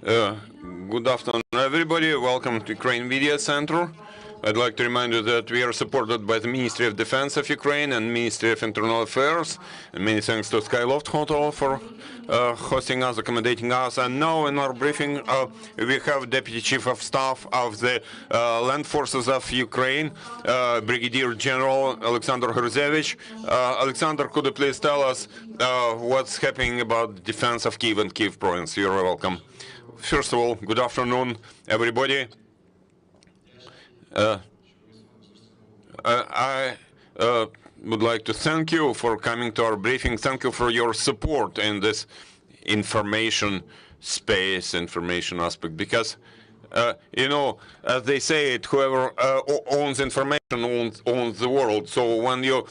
Good afternoon, everybody. Welcome to Ukraine Media Center. I'd like to remind you that we are supported by the Ministry of Defense of Ukraine and Ministry of Internal Affairs. And many thanks to Skyloft Hotel for hosting us, accommodating us. And now in our briefing, we have Deputy Chief of Staff of the Land Forces of Ukraine, Brigadier General Oleksandr Hruzevych. Alexander, could you please tell us what's happening about the defense of Kyiv and Kyiv province? You're welcome. First of all, good afternoon, everybody. I would like to thank you for coming to our briefing. Thank you for your support in this information space, information aspect, because, you know, as they say it, whoever owns information owns the world. So when you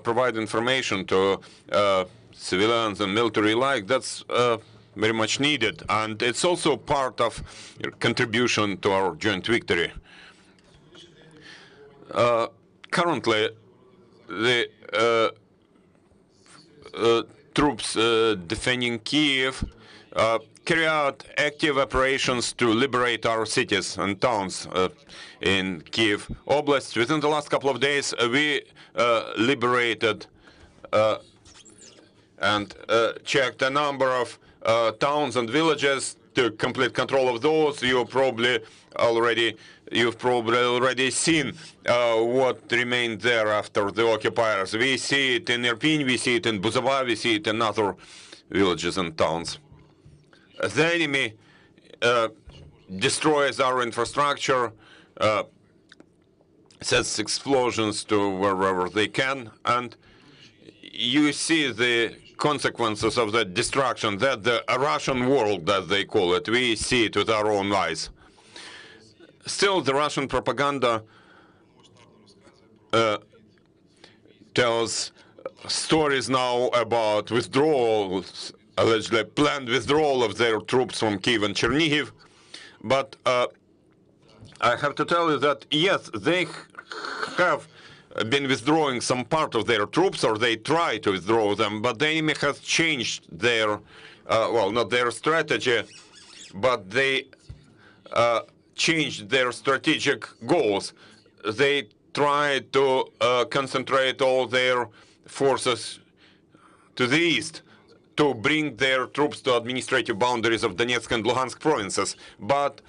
provide information to civilians and military alike, that's very much needed. And it's also part of your contribution to our joint victory. Currently, the troops defending Kyiv carry out active operations to liberate our cities and towns in Kyiv Oblast. Within the last couple of days, we liberated and checked a number of towns and villages. To complete control of those, you've probably already seen what remained there after the occupiers. We see it in Irpin, we see it in Buzova, we see it in other villages and towns. The enemy destroys our infrastructure, sets explosions to wherever they can, and you see the consequences of that destruction, that the Russian world, as they call it, we see it with our own eyes. Still, the Russian propaganda tells stories now about withdrawal, allegedly planned withdrawal of their troops from Kyiv and Chernihiv. But I have to tell you that, yes, they have been withdrawing some part of their troops, or they try to withdraw them, but the enemy has changed their, well, not their strategy, but they changed their strategic goals. They try to concentrate all their forces to the east, to bring their troops to administrative boundaries of Donetsk and Luhansk provinces. But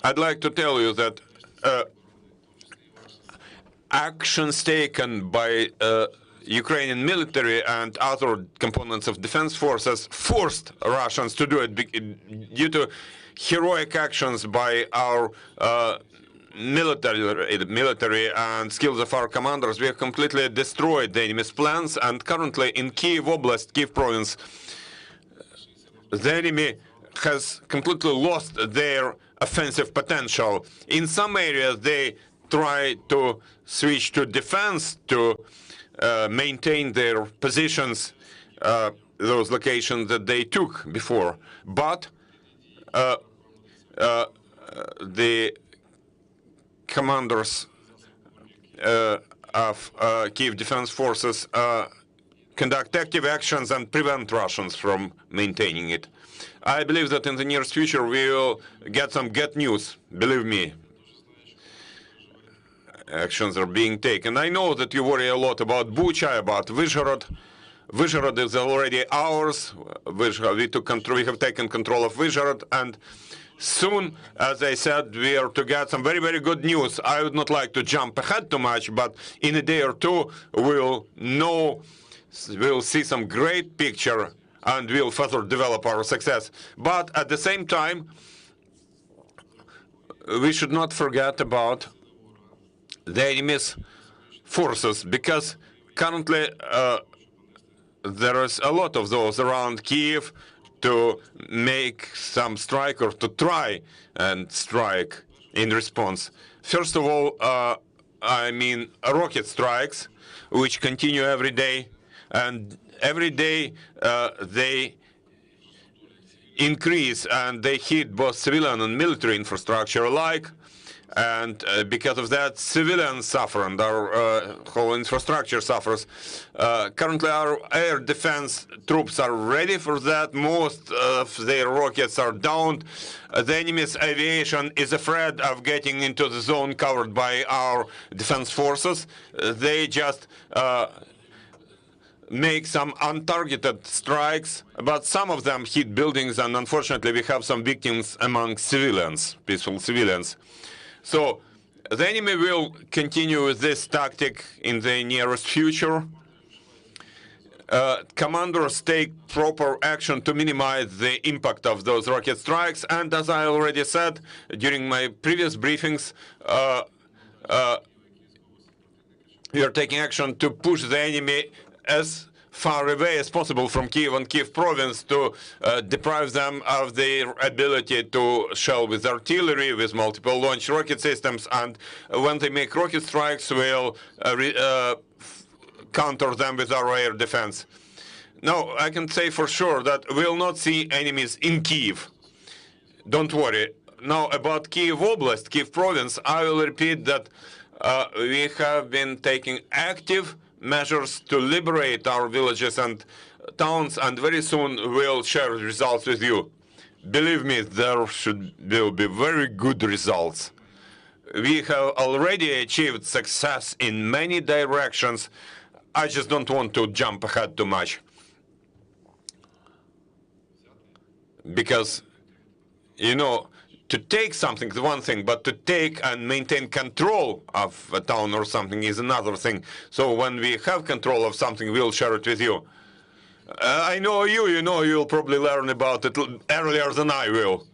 I'd like to tell you that actions taken by Ukrainian military and other components of defense forces forced Russians to do it due to heroic actions by our military and skills of our commanders. We have completely destroyed the enemy's plans, and currently in Kyiv Oblast, Kyiv province, the enemy has completely lost their offensive potential. In some areas, they try to switch to defense to maintain their positions, those locations that they took before. But the commanders of Kyiv Defense Forces conduct active actions and prevent Russians from maintaining it. I believe that in the nearest future we will get some good news, believe me. Actions are being taken. I know that you worry a lot about Bucha, about Vyshhorod. Vyshhorod is already ours. We have taken control of Vyshhorod, and soon, as I said, we are to get some very, very good news. I would not like to jump ahead too much, but in a day or two, we'll see some great picture, and we'll further develop our success. But at the same time, we should not forget about the enemy's forces, because currently there is a lot of those around Kyiv to make some strike or to try and strike in response. First of all, I mean rocket strikes, which continue every day, and every day they increase and they hit both civilian and military infrastructure alike. And because of that, civilians suffer and our whole infrastructure suffers. Currently, our air defense troops are ready for that. Most of their rockets are downed. The enemy's aviation is afraid of getting into the zone covered by our defense forces. They just make some untargeted strikes, but some of them hit buildings, and unfortunately we have some victims among civilians, peaceful civilians. So the enemy will continue with this tactic in the nearest future. Commanders take proper action to minimize the impact of those rocket strikes, and as I already said during my previous briefings, we are taking action to push the enemy as far away as possible from Kiev and Kiev province to deprive them of their ability to shell with artillery, with multiple launch rocket systems, and when they make rocket strikes, we'll counter them with our air defense. Now, I can say for sure that we'll not see enemies in Kiev. Don't worry. Now, about Kiev Oblast, Kiev province, I will repeat that we have been taking active measures to liberate our villages and towns, and very soon we'll share results with you. Believe me, there will be very good results. We have already achieved success in many directions. I just don't want to jump ahead too much. Because, you know, to take something is one thing, but to take and maintain control of a town or something is another thing. So when we have control of something, we'll share it with you. I know you know, you'll probably learn about it earlier than I will.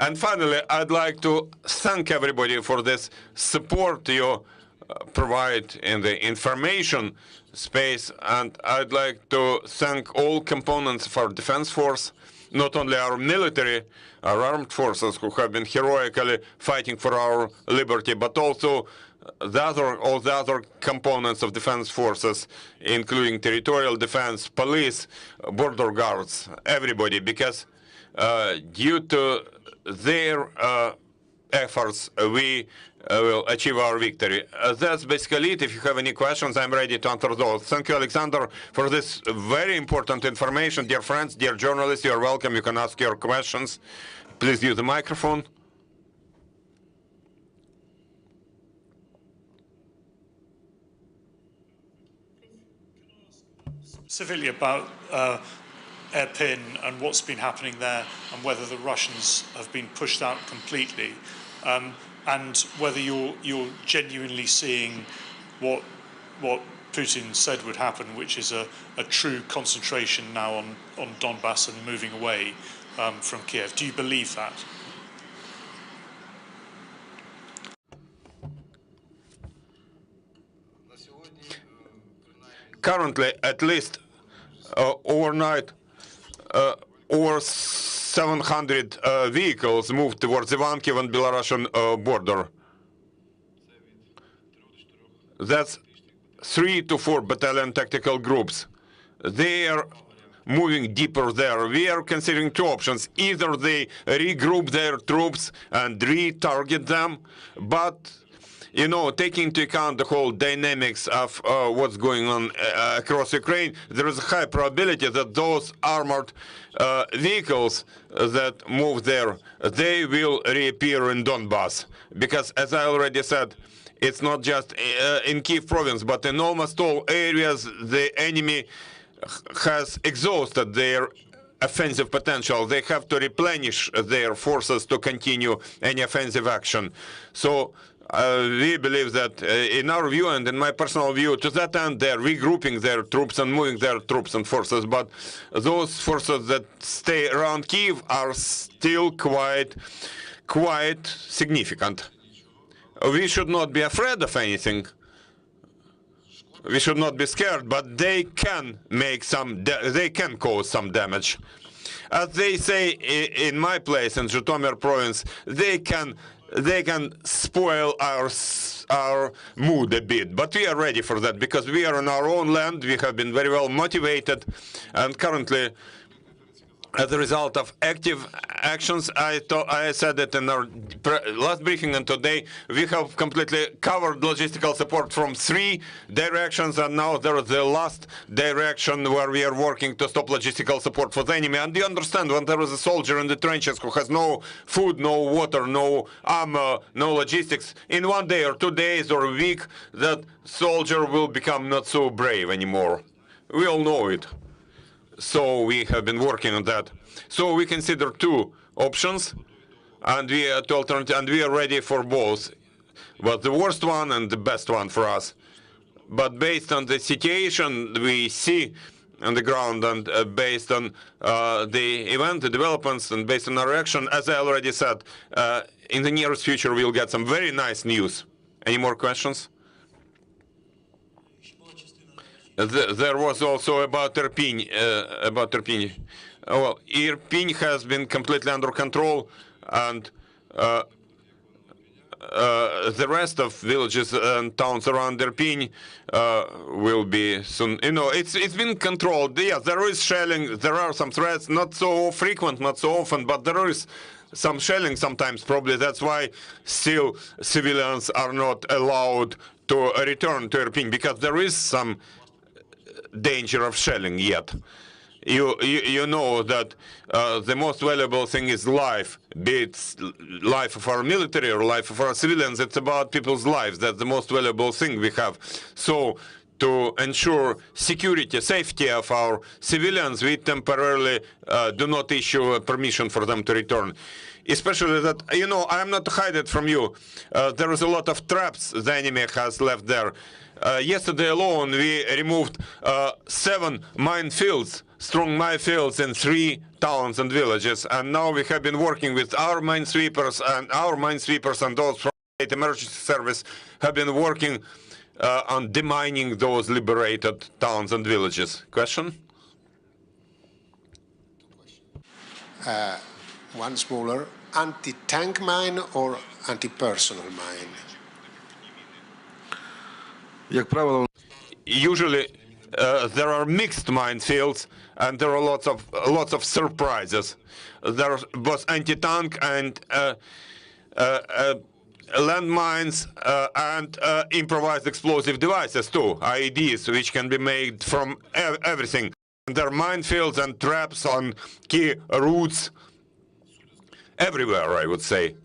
And finally, I'd like to thank everybody for this support you provide in the information space. And I'd like to thank all components of our defense force, not only our military, our armed forces who have been heroically fighting for our liberty, but also all the other components of defense forces, including territorial defense, police, border guards, everybody, because due to their efforts, we will achieve our victory. That's basically it. If you have any questions, I'm ready to answer those. Thank you, Oleksandr, for this very important information. Dear friends, dear journalists, you're welcome. You can ask your questions. Please use the microphone. Specifically about Irpin and what's been happening there, and whether the Russians have been pushed out completely. And whether you're genuinely seeing what Putin said would happen, which is a true concentration now on Donbass and moving away from Kiev. Do you believe that? Currently, at least overnight, over 700 vehicles moved towards Ivankiv and Belarusian border. That's 3 to 4 battalion tactical groups. They are moving deeper there. We are considering two options. Either they regroup their troops and re-target them, but you know, taking into account the whole dynamics of what's going on across Ukraine, there is a high probability that those armored vehicles that move there, they will reappear in Donbass. Because, as I already said, it's not just in Kiev province, but in almost all areas, the enemy has exhausted their offensive potential. They have to replenish their forces to continue any offensive action. So we believe that, in our view and in my personal view, to that end, they're regrouping their troops and moving their troops and forces. But those forces that stay around Kiev are still quite significant. We should not be afraid of anything. We should not be scared, but they can cause some damage. As they say in my place in Zhytomyr province, they can spoil our mood a bit, but we are ready for that because we are on our own land. We have been very well motivated, and currently as a result of active actions. I said it in our last briefing, and today we have completely covered logistical support from 3 directions, and now there is the last direction where we are working to stop logistical support for the enemy. And you understand, when there is a soldier in the trenches who has no food, no water, no armor, no logistics, in 1 day or 2 days or a week, that soldier will become not so brave anymore. We all know it. So we have been working on that. So we consider 2 options, and we are and we are ready for both. But the worst one and the best one for us. But based on the situation we see on the ground, and based on the event, the developments, and based on our action, as I already said, in the nearest future we'll get some very nice news. Any more questions? There was also about Irpin. Well, Irpin has been completely under control, and the rest of villages and towns around Irpin will be soon. You know, it's been controlled. Yes, there is shelling. There are some threats, not so frequent, not so often, but there is some shelling sometimes. Probably that's why still civilians are not allowed to return to Irpin, because there is some danger of shelling yet. You know that the most valuable thing is life, be it life of our military or life of our civilians. It's about people's lives. That's the most valuable thing we have. So to ensure security, safety of our civilians, we temporarily do not issue a permission for them to return. Especially that, you know, I'm not to hide it from you. There is a lot of traps the enemy has left there. Yesterday alone, we removed 7 minefields, strong minefields in 3 towns and villages. And now we have been working with our minesweepers, and those from the State Emergency Service have been working on demining those liberated towns and villages. Question? One smaller, anti-tank mine or anti-personal mine? Usually there are mixed minefields, and there are lots of surprises. There was anti-tank and landmines and improvised explosive devices too, IEDs, which can be made from everything. There are minefields and traps on key routes everywhere, I would say.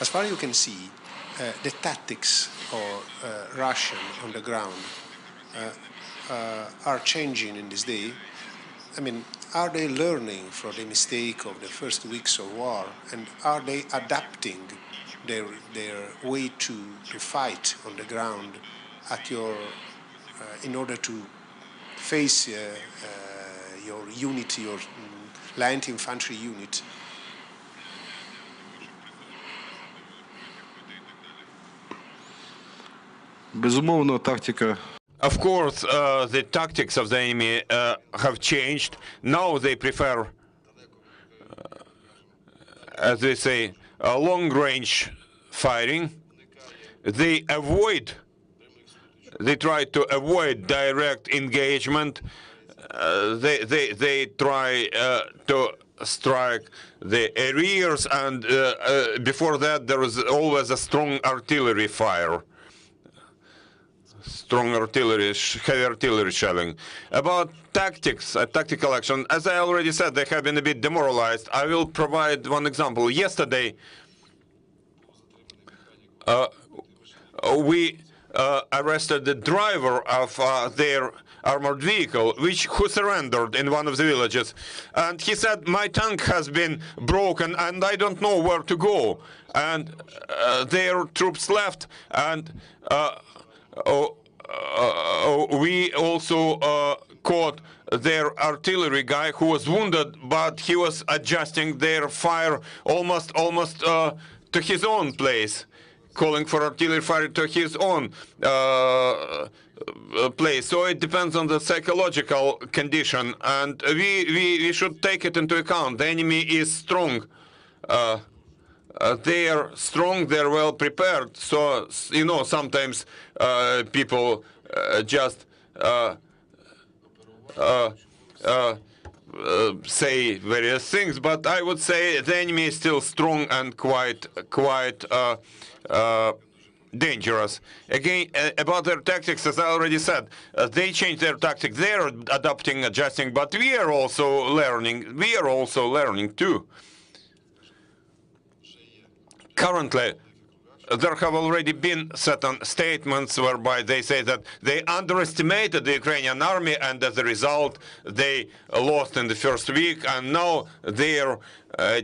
As far as you can see, the tactics of Russian on the ground are changing in this day. I mean, are they learning from the mistake of the first weeks of war, and are they adapting their way to fight on the ground at your in order to face your unit, your light infantry unit? Of course, the tactics of the enemy have changed. Now they prefer, as they say, long-range firing. They try to avoid direct engagement. They try to strike the rears, and before that there is always a strong artillery fire. Strong artillery, heavy artillery shelling. About tactics, tactical action, as I already said, they have been a bit demoralized. I will provide one example. Yesterday, we arrested the driver of their armored vehicle, who surrendered in one of the villages. And he said, my tank has been broken and I don't know where to go. And their troops left, and we also caught their artillery guy who was wounded, but he was adjusting their fire almost to his own place, calling for artillery fire to his own place. So it depends on the psychological condition, and we should take it into account. The enemy is strong. They are strong, they're well prepared. So, you know, sometimes people just say various things, but I would say the enemy is still strong and quite dangerous. Again, about their tactics, as I already said, they change their tactics. They are adapting, adjusting, but we are also learning. We are also learning too. Currently, there have already been certain statements whereby they say that they underestimated the Ukrainian army, and as a result, they lost in the first week, and now they are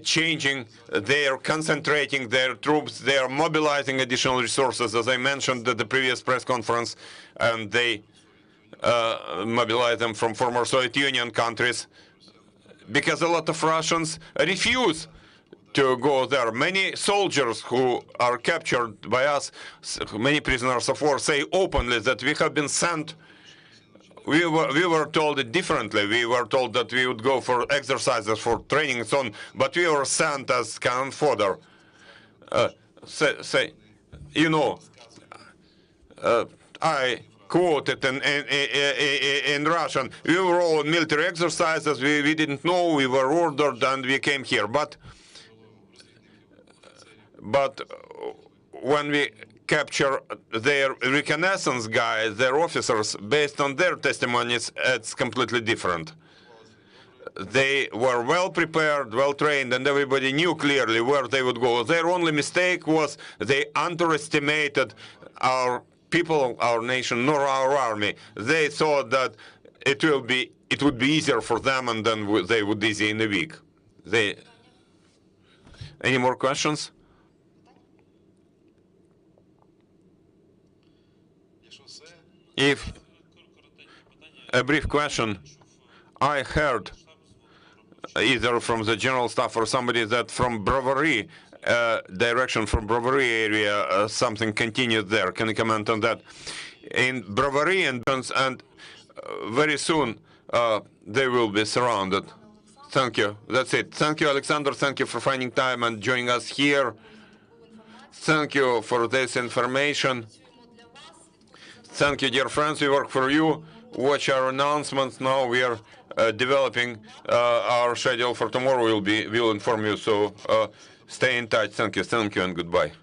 changing, they are concentrating their troops, they are mobilizing additional resources, as I mentioned at the previous press conference, and they mobilize them from former Soviet Union countries, because a lot of Russians refuse to go there. Many soldiers who are captured by us, many prisoners of war, say openly that we have been sent. We were told it differently. We were told that we would go for exercises, for training and so on, but we were sent as cannon fodder. I quoted in Russian, we were all in military exercises, we didn't know, we were ordered and we came here. But when we capture their reconnaissance guys, their officers, based on their testimonies, it's completely different. They were well prepared, well trained, and everybody knew clearly where they would go. Their only mistake was they underestimated our people, our nation, nor our army. They thought that it would be easier for them, and then they would easy in a week. Any more questions? If a brief question, I heard either from the general staff or somebody that from Brovary, direction from Brovary area, something continued there. Can you comment on that? In Brovary and very soon they will be surrounded. Thank you. That's it. Thank you, Oleksandr. Thank you for finding time and joining us here. Thank you for this information. Thank you, dear friends. We work for you. Watch our announcements. Now we are developing our schedule for tomorrow. We'll inform you. So stay in touch. Thank you, and goodbye.